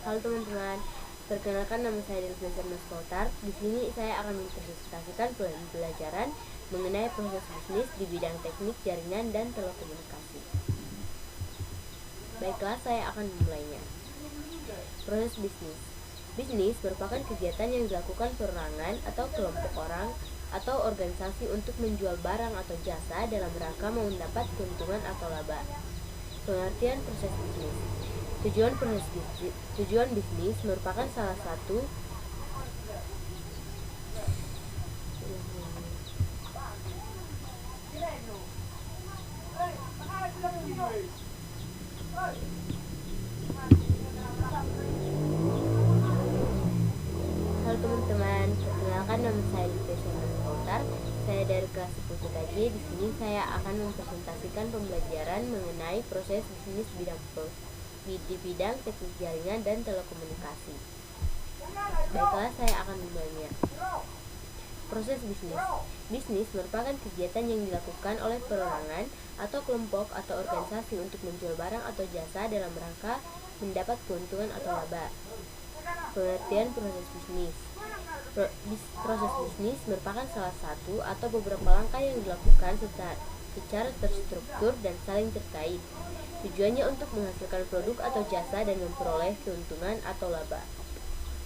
Halo teman-teman, perkenalkan nama saya Delvin Maskoltar. Di sini saya akan mempresentasikan pembelajaran mengenai proses bisnis di bidang teknik jaringan dan telekomunikasi. Baiklah, saya akan memulainya. Proses bisnis. Bisnis merupakan kegiatan yang dilakukan perorangan atau kelompok orang atau organisasi untuk menjual barang atau jasa dalam rangka mendapat keuntungan atau laba. Pengertian proses bisnis. Tujuan bisnis merupakan salah satu Halo teman-teman, perkenalkan nama saya Delvin Maskoltar. Saya dari kelas 10 KJ. Di sini saya akan mempresentasikan pembelajaran mengenai proses bisnis di bidang teknik jaringan dan telekomunikasi. Baiklah, saya akan memulainya. Proses bisnis. Bisnis merupakan kegiatan yang dilakukan oleh perorangan atau kelompok atau organisasi untuk menjual barang atau jasa dalam rangka mendapat keuntungan atau laba. Pengertian proses bisnis. Proses bisnis merupakan salah satu atau beberapa langkah yang dilakukan secara terstruktur dan saling terkait. Tujuannya untuk menghasilkan produk atau jasa dan memperoleh keuntungan atau laba.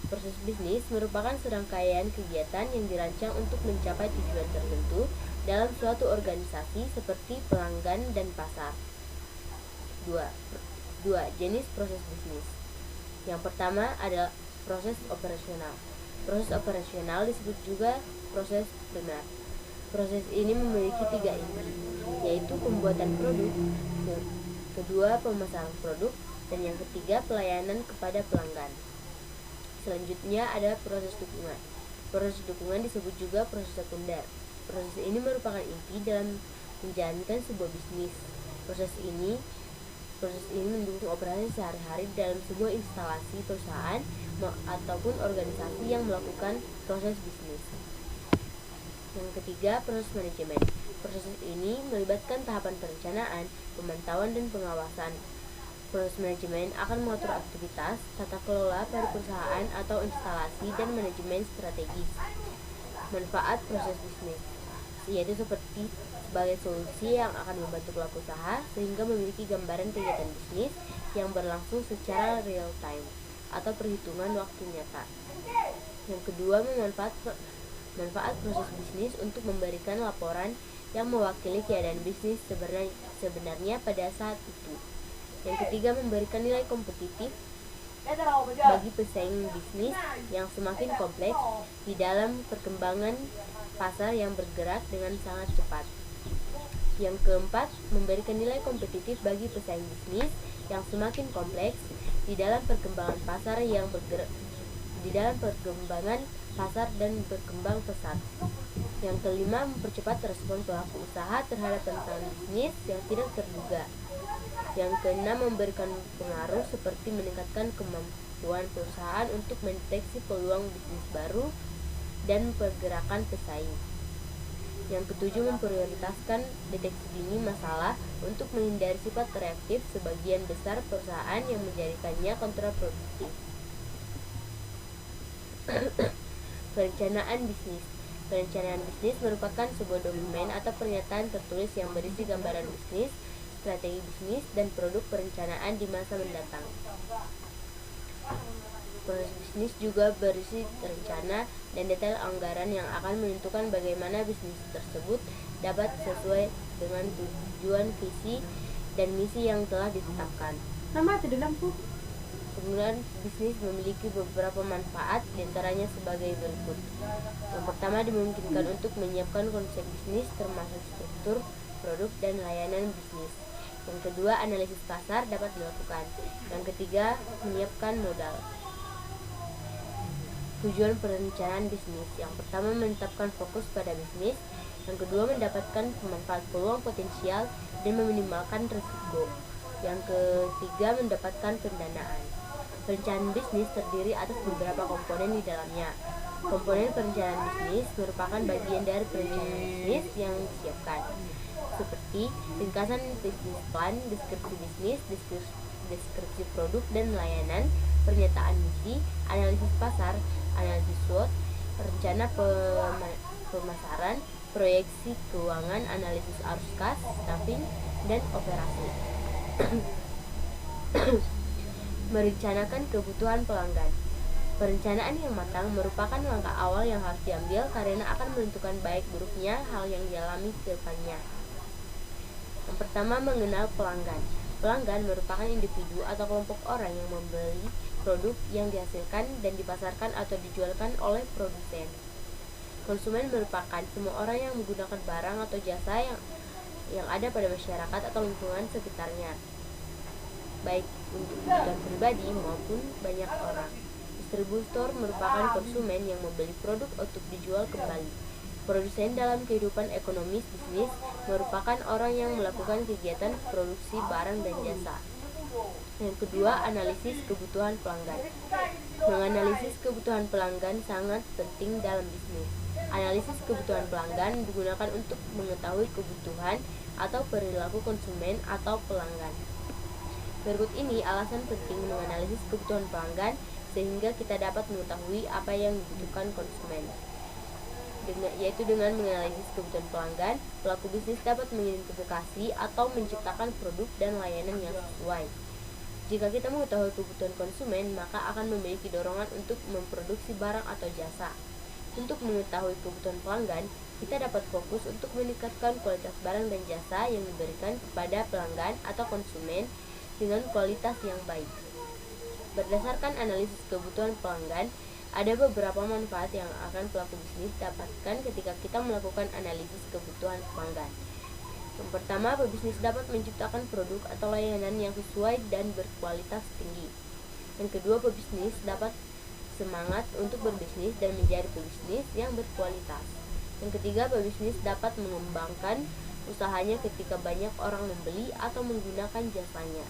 Proses bisnis merupakan serangkaian kegiatan yang dirancang untuk mencapai tujuan tertentu dalam suatu organisasi seperti pelanggan dan pasar. 2. Jenis proses bisnis. Yang pertama adalah proses operasional. Proses operasional disebut juga proses primer. Proses ini memiliki 3 inti, yaitu pembuatan produk, kedua pemasaran produk, dan yang ketiga pelayanan kepada pelanggan. Selanjutnya ada proses dukungan. Proses dukungan disebut juga proses sekunder. Proses ini merupakan inti dalam menjalankan sebuah bisnis. Proses ini mendukung operasi sehari-hari dalam sebuah instalasi perusahaan ataupun organisasi yang melakukan proses bisnis. Yang ketiga, proses manajemen. Proses ini melibatkan tahapan perencanaan, pemantauan, dan pengawasan. Proses manajemen akan mengatur aktivitas, tata kelola pada perusahaan atau instalasi, dan manajemen strategis. Manfaat proses bisnis, yaitu sebagai solusi yang akan membantu pelaku usaha sehingga memiliki gambaran kegiatan bisnis yang berlangsung secara real time atau perhitungan waktu nyata. Yang kedua, manfaat proses bisnis untuk memberikan laporan yang mewakili keadaan bisnis sebenarnya pada saat itu. Yang ketiga, memberikan nilai kompetitif bagi pesaing bisnis yang semakin kompleks di dalam perkembangan pasar yang bergerak dengan sangat cepat. Yang keempat, memberikan nilai kompetitif bagi pesaing bisnis yang semakin kompleks di dalam perkembangan pasar dan berkembang pesat. Yang kelima, mempercepat respon pelaku usaha terhadap tantangan bisnis yang tidak terduga. Yang keenam, memberikan pengaruh seperti meningkatkan kemampuan perusahaan untuk mendeteksi peluang bisnis baru dan pergerakan pesaing. Yang ketujuh, memprioritaskan deteksi dini masalah untuk menghindari sifat reaktif sebagian besar perusahaan yang menjadikannya kontraproduktif. Perencanaan bisnis. Perencanaan bisnis merupakan sebuah dokumen atau pernyataan tertulis yang berisi gambaran bisnis, strategi bisnis, dan produk perencanaan di masa mendatang. Proses bisnis juga berisi rencana dan detail anggaran yang akan menentukan bagaimana bisnis tersebut dapat sesuai dengan tujuan, visi, dan misi yang telah ditetapkan. Penggunaan bisnis memiliki beberapa manfaat, diantaranya sebagai berikut. Yang pertama, dimungkinkan untuk menyiapkan konsep bisnis termasuk struktur, produk, dan layanan bisnis. Yang kedua, analisis pasar dapat dilakukan. Yang ketiga, menyiapkan modal. Tujuan perencanaan bisnis. Yang pertama, menetapkan fokus pada bisnis. Yang kedua, mendapatkan pemanfaat peluang potensial dan meminimalkan risiko. Yang ketiga, mendapatkan pendanaan. Perencanaan bisnis terdiri atas beberapa komponen di dalamnya. Komponen perencanaan bisnis merupakan bagian dari perencanaan bisnis yang disiapkan, seperti ringkasan bisnis plan, deskripsi bisnis, deskripsi produk dan layanan, pernyataan misi, analisis pasar, analisis SWOT, rencana pemasaran, proyeksi keuangan, analisis arus kas, staffing, dan operasi. Merencanakan kebutuhan pelanggan. Perencanaan yang matang merupakan langkah awal yang harus diambil karena akan menentukan baik buruknya hal yang dialami ke depannya. Yang pertama, mengenal pelanggan. Pelanggan merupakan individu atau kelompok orang yang membeli produk yang dihasilkan dan dipasarkan atau dijualkan oleh produsen. Konsumen merupakan semua orang yang menggunakan barang atau jasa yang ada pada masyarakat atau lingkungan sekitarnya, baik untuk kebutuhan pribadi maupun banyak orang. Distributor merupakan konsumen yang membeli produk untuk dijual kembali. Produsen dalam kehidupan ekonomis bisnis merupakan orang yang melakukan kegiatan produksi barang dan jasa. Yang kedua, analisis kebutuhan pelanggan. Menganalisis kebutuhan pelanggan sangat penting dalam bisnis. Analisis kebutuhan pelanggan digunakan untuk mengetahui kebutuhan atau perilaku konsumen atau pelanggan. Berikut ini alasan penting menganalisis kebutuhan pelanggan sehingga kita dapat mengetahui apa yang dibutuhkan konsumen. Yaitu dengan menganalisis kebutuhan pelanggan, pelaku bisnis dapat mengidentifikasi atau menciptakan produk dan layanan yang sesuai. Jika kita mengetahui kebutuhan konsumen, maka akan memiliki dorongan untuk memproduksi barang atau jasa. Untuk mengetahui kebutuhan pelanggan, kita dapat fokus untuk meningkatkan kualitas barang dan jasa yang diberikan kepada pelanggan atau konsumen dengan kualitas yang baik. Berdasarkan analisis kebutuhan pelanggan, ada beberapa manfaat yang akan pelaku bisnis dapatkan ketika kita melakukan analisis kebutuhan pelanggan. Yang pertama, pebisnis dapat menciptakan produk atau layanan yang sesuai dan berkualitas tinggi. Yang kedua, pebisnis dapat semangat untuk berbisnis dan menjadi pebisnis yang berkualitas. Yang ketiga, pebisnis dapat mengembangkan usahanya ketika banyak orang membeli atau menggunakan jasanya.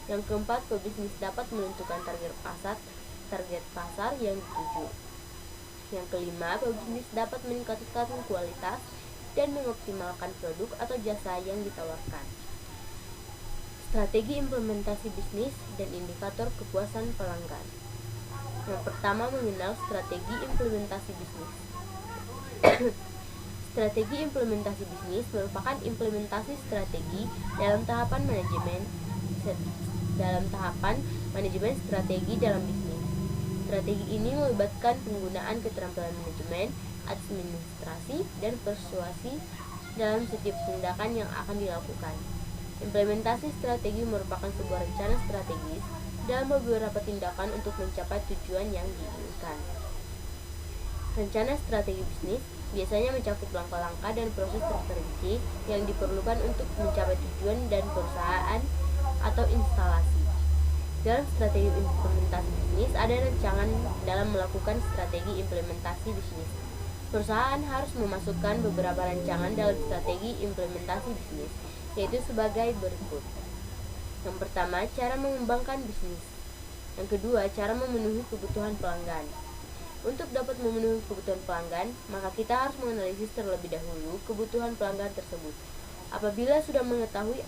Yang keempat, pebisnis dapat menentukan target pasar yang dituju. Yang kelima, pebisnis dapat meningkatkan kualitas dan mengoptimalkan produk atau jasa yang ditawarkan. Strategi implementasi bisnis dan indikator kepuasan pelanggan. Yang pertama, mengenal strategi implementasi bisnis. Strategi implementasi bisnis merupakan implementasi strategi dalam tahapan manajemen strategi dalam bisnis. Strategi ini melibatkan penggunaan keterampilan manajemen, administrasi, dan persuasi dalam setiap tindakan yang akan dilakukan. Implementasi strategi merupakan sebuah rencana strategis dalam beberapa tindakan untuk mencapai tujuan yang diinginkan. Rencana strategi bisnis biasanya mencakup langkah-langkah dan proses terperinci yang diperlukan untuk mencapai tujuan dan perusahaan atau instalasi. Dalam strategi implementasi bisnis, ada rancangan dalam melakukan strategi implementasi bisnis. Perusahaan harus memasukkan beberapa rancangan dalam strategi implementasi bisnis, yaitu sebagai berikut. Yang pertama, cara mengembangkan bisnis. Yang kedua, cara memenuhi kebutuhan pelanggan. Untuk dapat memenuhi kebutuhan pelanggan, maka kita harus menganalisis terlebih dahulu kebutuhan pelanggan tersebut. Apabila sudah mengetahui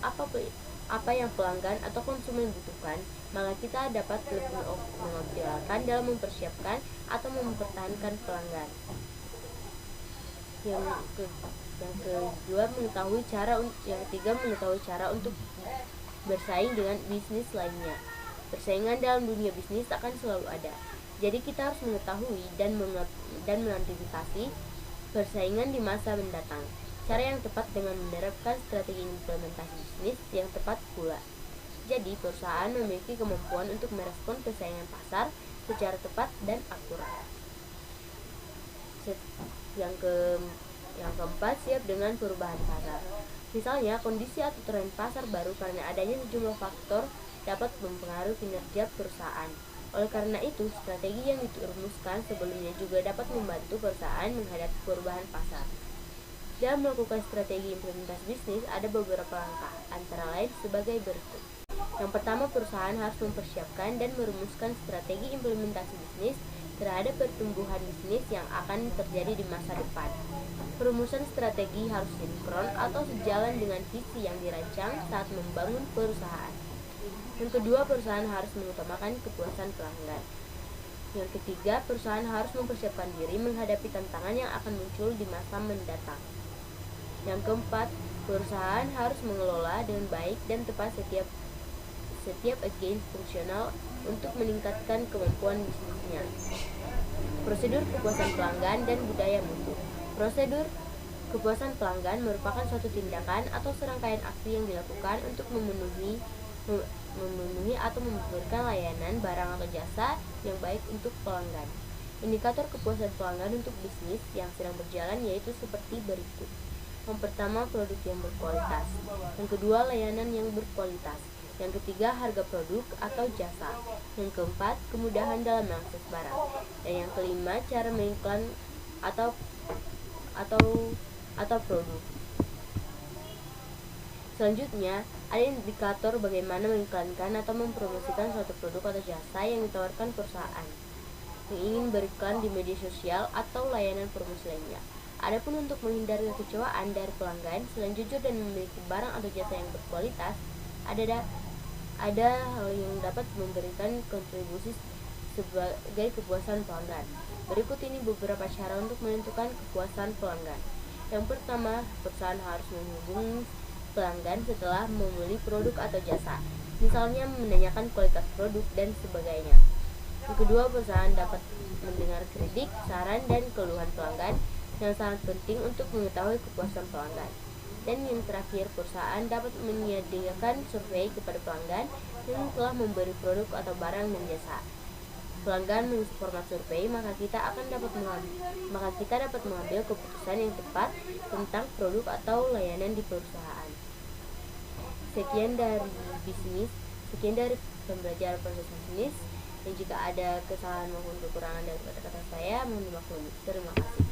apa yang pelanggan atau konsumen butuhkan, maka kita dapat lebih mengoptimalkan dalam mempersiapkan atau mempertahankan pelanggan. Yang ketiga mengetahui cara untuk bersaing dengan bisnis lainnya. Persaingan dalam dunia bisnis akan selalu ada. Jadi kita harus mengetahui dan mengantisipasi persaingan di masa mendatang. Cara yang tepat dengan menerapkan strategi implementasi bisnis yang tepat pula. Jadi perusahaan memiliki kemampuan untuk merespon persaingan pasar secara tepat dan akurat. Yang keempat, siap dengan perubahan pasar. Misalnya, kondisi atau tren pasar baru karena adanya sejumlah faktor dapat mempengaruhi kinerja perusahaan. Oleh karena itu, strategi yang dirumuskan sebelumnya juga dapat membantu perusahaan menghadapi perubahan pasar. Dalam melakukan strategi implementasi bisnis, ada beberapa langkah, antara lain sebagai berikut. Yang pertama, perusahaan harus mempersiapkan dan merumuskan strategi implementasi bisnis terhadap pertumbuhan bisnis yang akan terjadi di masa depan. Perumusan strategi harus sinkron atau sejalan dengan visi yang dirancang saat membangun perusahaan. Yang kedua, perusahaan harus mengutamakan kepuasan pelanggan. Yang ketiga, perusahaan harus mempersiapkan diri menghadapi tantangan yang akan muncul di masa mendatang. Yang keempat, perusahaan harus mengelola dengan baik dan tepat setiap agen fungsional untuk meningkatkan kemampuan bisnisnya. Prosedur kepuasan pelanggan dan budaya mutu. Prosedur kepuasan pelanggan merupakan suatu tindakan atau serangkaian aksi yang dilakukan untuk memenuhi atau memberikan layanan barang atau jasa yang baik untuk pelanggan. Indikator kepuasan pelanggan untuk bisnis yang sedang berjalan yaitu seperti berikut. Yang pertama, produk yang berkualitas. Yang kedua, layanan yang berkualitas. Yang ketiga, harga produk atau jasa. Yang keempat, kemudahan dalam mengakses barang. Dan yang kelima, cara mengiklan atau produk. Selanjutnya, ada indikator bagaimana mengiklankan atau mempromosikan suatu produk atau jasa yang ditawarkan perusahaan yang ingin beriklan di media sosial atau layanan promosi lainnya. Adapun untuk menghindari kekecewaan dari pelanggan, selain jujur dan memiliki barang atau jasa yang berkualitas, ada hal yang dapat memberikan kontribusi sebagai kepuasan pelanggan. Berikut ini beberapa cara untuk menentukan kepuasan pelanggan. Yang pertama, perusahaan harus menghubungi pelanggan setelah membeli produk atau jasa, misalnya menanyakan kualitas produk dan sebagainya. Yang kedua, perusahaan dapat mendengar kritik, saran, dan keluhan pelanggan yang sangat penting untuk mengetahui kepuasan pelanggan. Dan yang terakhir, perusahaan dapat menyediakan survei kepada pelanggan yang telah memberi produk atau barang dan jasa. Pelanggan mengisi format survei, maka kita dapat mengambil keputusan yang tepat tentang produk atau layanan di perusahaan. Sekian dari pembelajaran proses bisnis. Dan jika ada kesalahan maupun kekurangan dari kata-kata saya, mohon dimaklumi. Terima kasih.